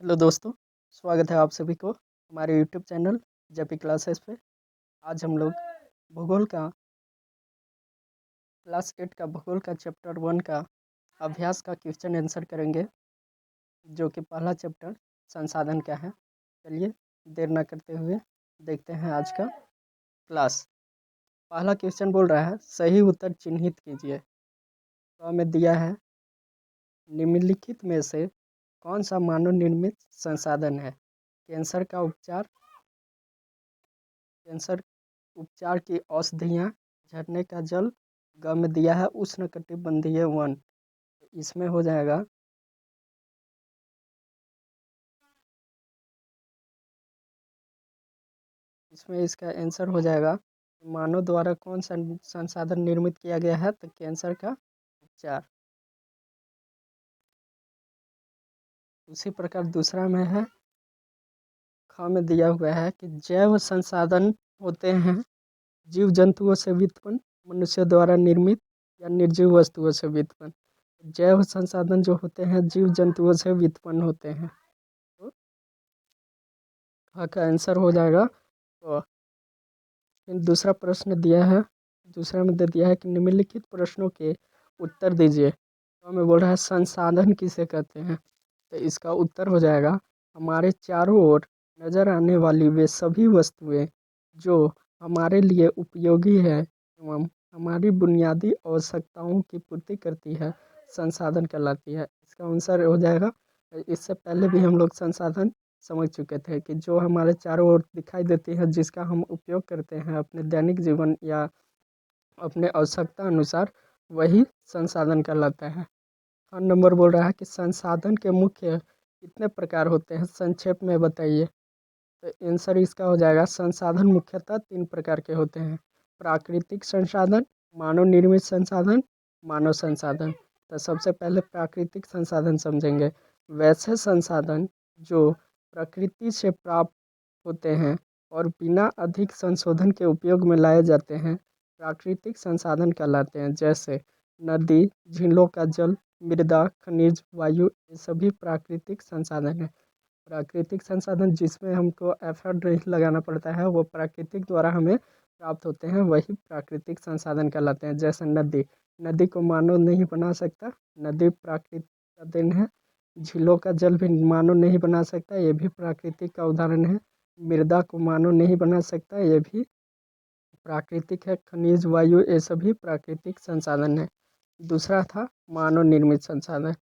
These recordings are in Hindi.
हेलो दोस्तों, स्वागत है आप सभी को हमारे यूट्यूब चैनल जेपी क्लासेस पे। आज हम लोग भूगोल का क्लास 8 का भूगोल का चैप्टर 1 का अभ्यास का क्वेश्चन आंसर करेंगे, जो कि पहला चैप्टर संसाधन क्या है। चलिए देर ना करते हुए देखते हैं आज का क्लास। पहला क्वेश्चन बोल रहा है सही उत्तर चिन्हित कीजिए। तो हमें दिया है निम्नलिखित में से कौन सा मानव निर्मित संसाधन है। कैंसर उपचार की औषधियाँ, झरने का जल, ग में दिया है उष्णकटिबंधीय वन। इसमें हो जाएगा इसमें इसका आंसर हो जाएगा मानव द्वारा कौन सा संसाधन निर्मित किया गया है, तो कैंसर का उपचार। उसी प्रकार दूसरा में है ख में दिया हुआ है कि जैव संसाधन होते हैं जीव जंतुओं से व्युत्पन्न, मनुष्य द्वारा निर्मित या निर्जीव वस्तुओं से व्युत्पन्न। जैव संसाधन जो होते हैं जीव जंतुओं से व्युत्पन्न होते हैं, तो ख का आंसर हो जाएगा। तो फिर दूसरा प्रश्न दिया है, दूसरा में दे दिया है कि निम्नलिखित प्रश्नों के उत्तर दीजिए। तो हमें बोल रहा है संसाधन किसे कहते हैं, तो इसका उत्तर हो जाएगा हमारे चारों ओर नजर आने वाली वे सभी वस्तुएं जो हमारे लिए उपयोगी है एवं हमारी बुनियादी आवश्यकताओं की पूर्ति करती है, संसाधन कहलाती है। इसका आंसर हो जाएगा, इससे पहले भी हम लोग संसाधन समझ चुके थे कि जो हमारे चारों ओर दिखाई देती है, जिसका हम उपयोग करते हैं अपने दैनिक जीवन या अपने आवश्यकता अनुसार, वही संसाधन कहलाता है। हाँ, नंबर बोल रहा है कि संसाधन के मुख्य कितने प्रकार होते हैं, संक्षेप में बताइए। तो आंसर इसका हो जाएगा संसाधन मुख्यतः 3 प्रकार के होते हैं: प्राकृतिक संसाधन, मानव निर्मित संसाधन, मानव संसाधन। तो सबसे पहले प्राकृतिक संसाधन समझेंगे। वैसे संसाधन जो प्रकृति से प्राप्त होते हैं और बिना अधिक संशोधन के उपयोग में लाए जाते हैं, प्राकृतिक संसाधन कहलाते हैं। जैसे नदी, झीलों का जल, मृदा, खनिज, वायु, ये सभी प्राकृतिक संसाधन है। प्राकृतिक संसाधन जिसमें हमको एफर्ट नहीं लगाना पड़ता है, वो प्राकृतिक द्वारा हमें प्राप्त होते हैं, वही प्राकृतिक संसाधन कहलाते हैं। जैसे नदी, नदी को मानव नहीं बना सकता, नदी प्राकृतिक का देन है। झीलों का जल भी मानव नहीं बना सकता, ये भी प्राकृतिक का उदाहरण है। मृदा को मानव नहीं बना सकता, ये भी प्राकृतिक है। खनिज, वायु, ये सभी प्राकृतिक संसाधन है। दूसरा था मानव निर्मित संसाधन।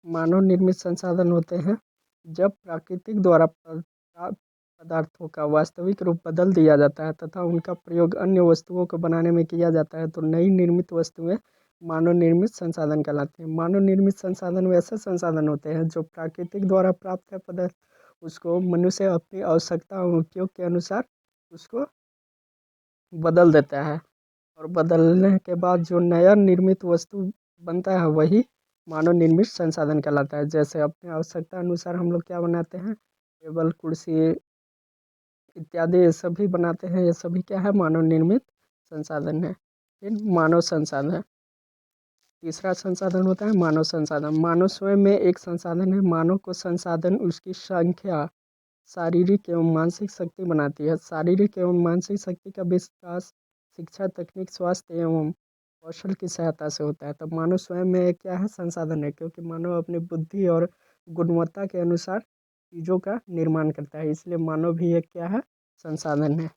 मानव निर्मित संसाधन होते हैं जब प्राकृतिक द्वारा प्राप्त पदार्थों का वास्तविक रूप बदल दिया जाता है तथा उनका प्रयोग अन्य वस्तुओं को बनाने में किया जाता है, तो नई निर्मित वस्तुएं मानव निर्मित संसाधन कहलाती हैं। मानव निर्मित संसाधन वैसे संसाधन होते हैं जो प्राकृतिक द्वारा प्राप्त है पदार्थ, उसको मनुष्य अपनी आवश्यकता और उपयोग के अनुसार उसको बदल देता है, और बदलने के बाद जो नया निर्मित वस्तु बनता है, वही मानव निर्मित संसाधन कहलाता है। जैसे अपने आवश्यकता अनुसार हम लोग क्या बनाते हैं, टेबल, कुर्सी इत्यादि ये सभी बनाते हैं, ये सभी क्या है, मानव निर्मित संसाधन है। फिर मानव संसाधन, तीसरा संसाधन होता है मानव संसाधन। मानव स्वयं में एक संसाधन है। मानव को संसाधन उसकी संख्या, शारीरिक एवं मानसिक शक्ति बनाती है। शारीरिक एवं मानसिक शक्ति का विकास शिक्षा, तकनीक, स्वास्थ्य एवं कौशल की सहायता से होता है। तो मानव स्वयं में एक क्या है, संसाधन है, क्योंकि मानव अपनी बुद्धि और गुणवत्ता के अनुसार चीज़ों का निर्माण करता है, इसलिए मानव भी एक क्या है, संसाधन है।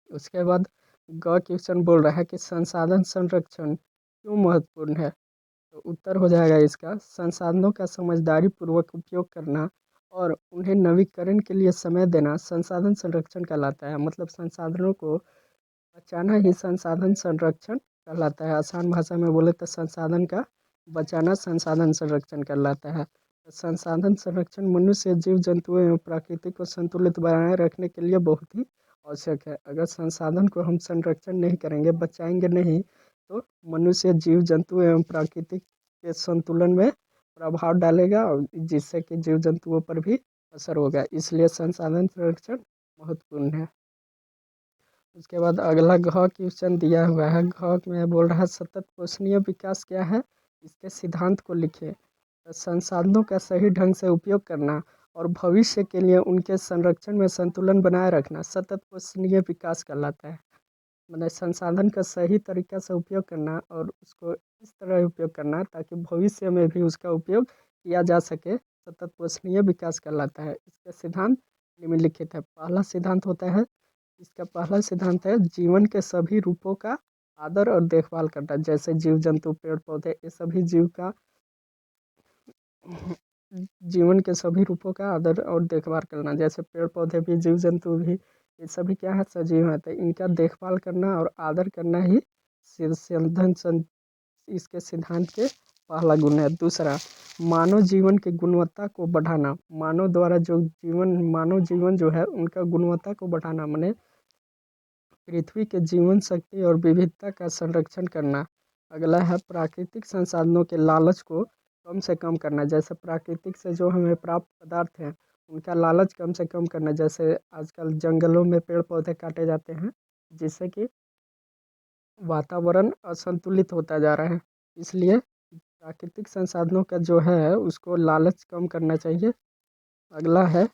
उसके बाद ग क्वेश्चन बोल रहा है कि संसाधन संरक्षण क्यों महत्वपूर्ण है। तो उत्तर हो जाएगा इसका, संसाधनों का समझदारी पूर्वक उपयोग करना और उन्हें नवीकरण के लिए समय देना संसाधन संरक्षण कहलाता है। मतलब संसाधनों को बचाना ही संसाधन संरक्षण कहलाता है। आसान भाषा में बोले तो संसाधन का बचाना संसाधन संरक्षण कहलाता है। तो संसाधन संरक्षण मनुष्य, जीव जंतुओं एवं प्रकृति को संतुलित बनाए रखने के लिए बहुत ही आवश्यक है। अगर संसाधन को हम संरक्षण नहीं करेंगे, बचाएंगे नहीं, तो मनुष्य, जीव जंतु एवं प्राकृतिक के संतुलन में प्रभाव डालेगा, और जिससे कि जीव जंतुओं पर भी असर होगा। इसलिए संसाधन संरक्षण महत्वपूर्ण है। उसके बाद अगला घ क्वेश्चन दिया हुआ है। घ में बोल रहा है सतत पोषणीय विकास क्या है, इसके सिद्धांत को लिखिए। संसाधनों का सही ढंग से उपयोग करना और भविष्य के लिए उनके संरक्षण में संतुलन बनाए रखना सतत पोषणीय विकास कहलाता है। मतलब संसाधन का सही तरीका से उपयोग करना और उसको इस तरह उपयोग करना ताकि भविष्य में भी उसका उपयोग किया जा सके, सतत पोषणीय विकास कहलाता है। इसका सिद्धांत निम्नलिखित है। पहला सिद्धांत होता है, इसका पहला सिद्धांत है जीवन के सभी रूपों का आदर और देखभाल करना। जैसे जीव जंतु पेड़ पौधे ये सभी जीवन के सभी रूपों का आदर और देखभाल करना। जैसे पेड़ पौधे भी जीव जंतु भी ये सभी क्या है, सजीव है, तो इनका देखभाल करना और आदर करना ही इसके सिद्धांत के पहला गुण है। दूसरा, मानव जीवन की गुणवत्ता को बढ़ाना। मानव जीवन जो है उनका गुणवत्ता को बढ़ाना माने पृथ्वी के जीवन शक्ति और विविधता का संरक्षण करना। अगला है प्राकृतिक संसाधनों के लालच को कम से कम करना। जैसे प्राकृतिक से जो हमें प्राप्त पदार्थ हैं उनका लालच कम से कम करना। जैसे आजकल जंगलों में पेड़ पौधे काटे जाते हैं जिससे कि वातावरण असंतुलित होता जा रहा है, इसलिए प्राकृतिक संसाधनों का जो है उसको लालच कम करना चाहिए। अगला है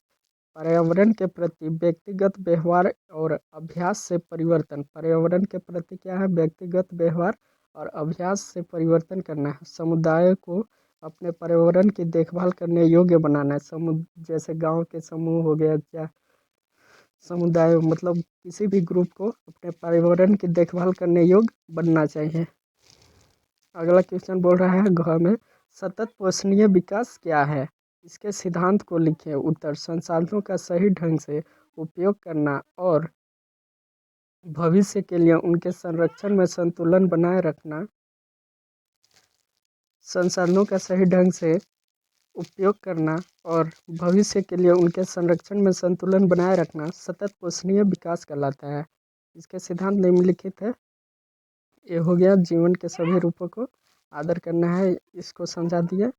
पर्यावरण के प्रति व्यक्तिगत व्यवहार और अभ्यास से परिवर्तन। पर्यावरण के प्रति क्या है, व्यक्तिगत व्यवहार और अभ्यास से परिवर्तन करना है। समुदाय को अपने पर्यावरण की देखभाल करने योग्य बनाना है। जैसे गांव के समूह हो गया या समुदाय, मतलब किसी भी ग्रुप को अपने पर्यावरण की देखभाल करने योग्य बनना चाहिए। अगला क्वेश्चन बोल रहा है घ में सतत पोषणीय विकास क्या है, इसके सिद्धांत को लिखिए। उत्तर, संसाधनों का सही ढंग से उपयोग करना और भविष्य के लिए उनके संरक्षण में संतुलन बनाए रखना। संसाधनों का सही ढंग से उपयोग करना और भविष्य के लिए उनके संरक्षण में संतुलन बनाए रखना सतत पोषणीय विकास कहलाता है। इसके सिद्धांत निम्नलिखित है। ये हो गया जीवन के सभी रूपों को आदर करना है, इसको समझा दिया।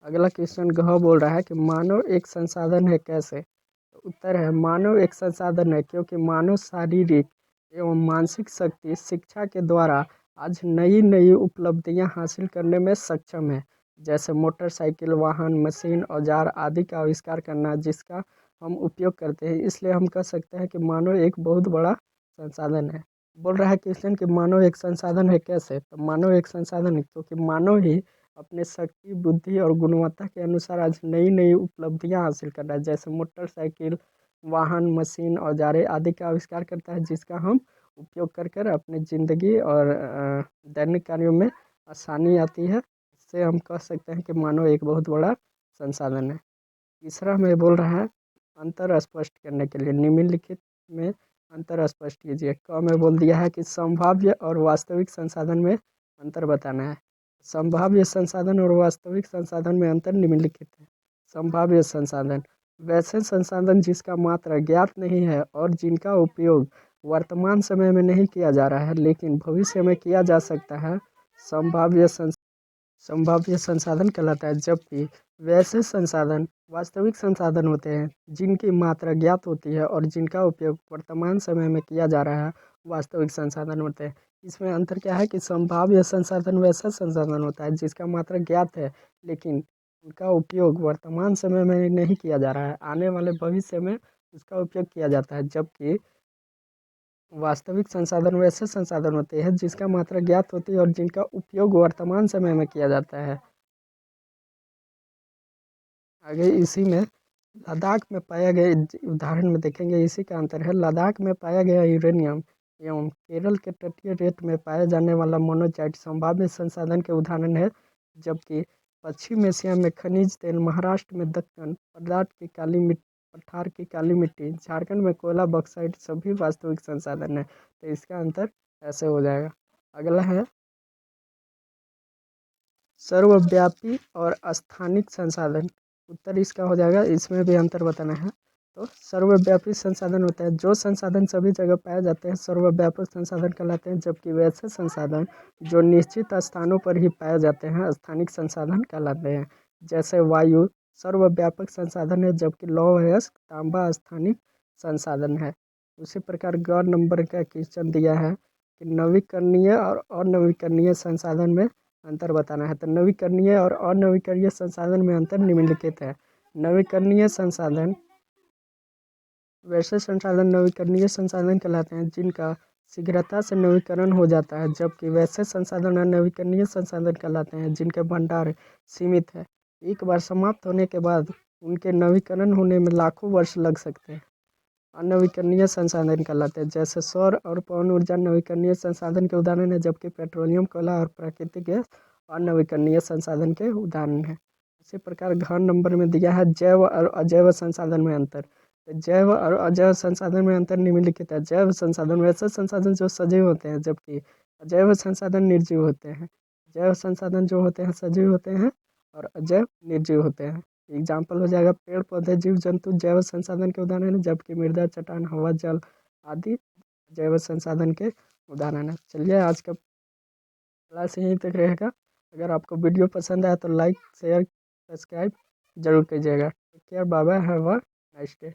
अगला क्वेश्चन घ बोल रहा है कि मानव एक संसाधन है कैसे। तो उत्तर है मानव एक संसाधन है क्योंकि मानव शारीरिक एवं मानसिक शक्ति शिक्षा के द्वारा आज नई नई उपलब्धियां हासिल करने में सक्षम है। जैसे मोटरसाइकिल, वाहन, मशीन, औजार आदि का आविष्कार करना जिसका हम उपयोग करते हैं, इसलिए हम कह सकते हैं कि मानव एक बहुत बड़ा संसाधन है। बोल रहा है क्वेश्चन कि मानव एक संसाधन है कैसे। तो मानव एक संसाधन है क्योंकि मानव ही अपने शक्ति, बुद्धि और गुणवत्ता के अनुसार आज नई नई उपलब्धियां हासिल कर रहा है। जैसे मोटरसाइकिल, वाहन, मशीन, औजारें आदि का आविष्कार करता है जिसका हम उपयोग कर कर अपनी ज़िंदगी और दैनिक कार्यों में आसानी आती है। इससे हम कह सकते हैं कि मानव एक बहुत बड़ा संसाधन है। तीसरा में बोल रहा है अंतर स्पष्ट करने के लिए निम्नलिखित में अंतर स्पष्ट कीजिए। क में बोल दिया है कि संभाव्य और वास्तविक संसाधन में अंतर बताना है। संभाव्य संसाधन और वास्तविक संसाधन में अंतर निम्नलिखित है। संभाव्य संसाधन वैसे संसाधन जिसका मात्रा ज्ञात नहीं है और जिनका उपयोग वर्तमान समय में नहीं किया जा रहा है लेकिन भविष्य में किया जा सकता है, संभाव्य संसाधन कहलाता है। जबकि वैसे संसाधन वास्तविक संसाधन होते हैं जिनकी मात्रा ज्ञात होती है और जिनका उपयोग वर्तमान समय में किया जा रहा है, वास्तविक संसाधन होते हैं। इसमें अंतर क्या है कि संभाव्य संसाधन वैसा संसाधन होता है जिसका मात्रा ज्ञात है लेकिन उनका उपयोग वर्तमान समय में नहीं किया जा रहा है, आने वाले भविष्य में उसका उपयोग किया जाता है। जबकि वास्तविक संसाधन वैसे संसाधन होते हैं जिसका मात्रा ज्ञात होती है और जिनका उपयोग वर्तमान समय में किया जाता है। आगे इसी में लद्दाख में पाया गया उदाहरण में देखेंगे, इसी का अंतर है। लद्दाख में पाया गया यूरेनियम एवं केरल के तटीय रेत में पाया जाने वाला मोनोजाइट संभाव्य संसाधन के उदाहरण है। जबकि पश्चिम एशिया में खनिज तेल, महाराष्ट्र में दक्कन पठार की काली मिट्टी, झारखंड में कोयला, बॉक्साइट सभी वास्तविक संसाधन है। तो इसका अंतर ऐसे हो जाएगा। अगला है सर्वव्यापी और स्थानिक संसाधन। उत्तर इसका हो जाएगा, इसमें भी अंतर बताना है। तो सर्वव्यापी संसाधन होता है जो संसाधन सभी जगह पाए जाते हैं, सर्वव्यापक संसाधन कहलाते हैं। जबकि वैसे संसाधन जो निश्चित स्थानों पर ही पाए जाते हैं, स्थानिक संसाधन कहलाते हैं। जैसे वायु सर्वव्यापक संसाधन है जबकि लौह अयस्क, तांबा स्थानिक संसाधन है। उसी प्रकार ग नंबर का क्वेश्चन दिया है कि नवीकरणीय और अनवीकरणीय संसाधन में अंतर बताना है। तो नवीकरणीय और अनवीकरणीय संसाधन में अंतर निम्नलिखित है। नवीकरणीय संसाधन वैसे संसाधन नवीकरणीय संसाधन कहलाते हैं जिनका शीघ्रता से नवीकरण हो जाता है, जबकि वैसे संसाधन अनवीकरणीय संसाधन कहलाते हैं जिनके भंडार सीमित है। एक बार समाप्त होने के बाद उनके नवीकरण होने में लाखों वर्ष लग सकते हैं। अनवीकरणीय संसाधन कहलाते हैं, जैसे सौर और पवन ऊर्जा नवीकरणीय संसाधन के उदाहरण है, जबकि पेट्रोलियम, कोयला और प्राकृतिक गैस अनवीकरणीय संसाधन के उदाहरण है। इसी प्रकार घ नंबर में दिया है जैव और अजैव संसाधन में अंतर। जैव और अजैव संसाधन में अंतर निम्नलिखित है। जैव संसाधन वैसे संसाधन जो सजीव होते हैं, जबकि अजैव संसाधन निर्जीव होते हैं। जैव संसाधन जो होते हैं सजीव होते हैं और अजैव निर्जीव होते हैं। एग्जाम्पल हो जाएगा पेड़ पौधे जीव जंतु जैव संसाधन के उदाहरण है, जबकि मृदा चट्टान हवा जल आदि जैव संसाधन के उदाहरण है। चलिए आज का क्लास यहीं तक रहेगा। अगर आपको वीडियो पसंद आया तो लाइक शेयर सब्सक्राइब जरूर कीजिएगा। Take care, bye bye, have a nice day.